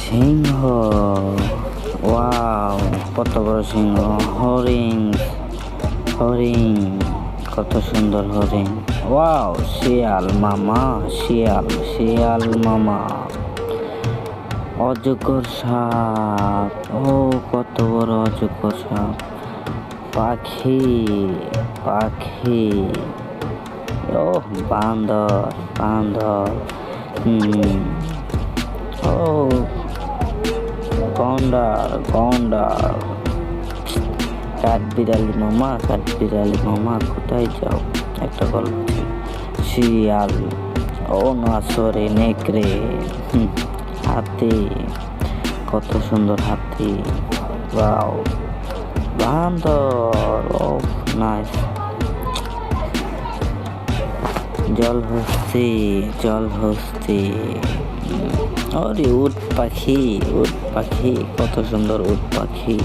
সিংহ, wow কত বড় সিংহ। হরিণ, হরিণ কত সুন্দর হরিণ। ওয়াও শিয়াল মামা, শিয়াল শিয়াল মামা। অজগর সাপ, ও কত বড় অজগর সাপ। পাখি, পাখি, ও বান্দর, বান্দর। ও গন্ডার, গন্ডার। কাঠবিড়ালি মামা, কাঠবিড়ালি মামা কোথায় যাও? একটা গল্প ছিল। শিয়াল, ও না সরে নেকড়ে। হাতি, কত সুন্দর হাতি। ওয়াও বান্দর, ও নাইস। জলহস্তি, জলহস্তি। আরে উট পাখি, উট পাখি কত সুন্দর উট পাখি।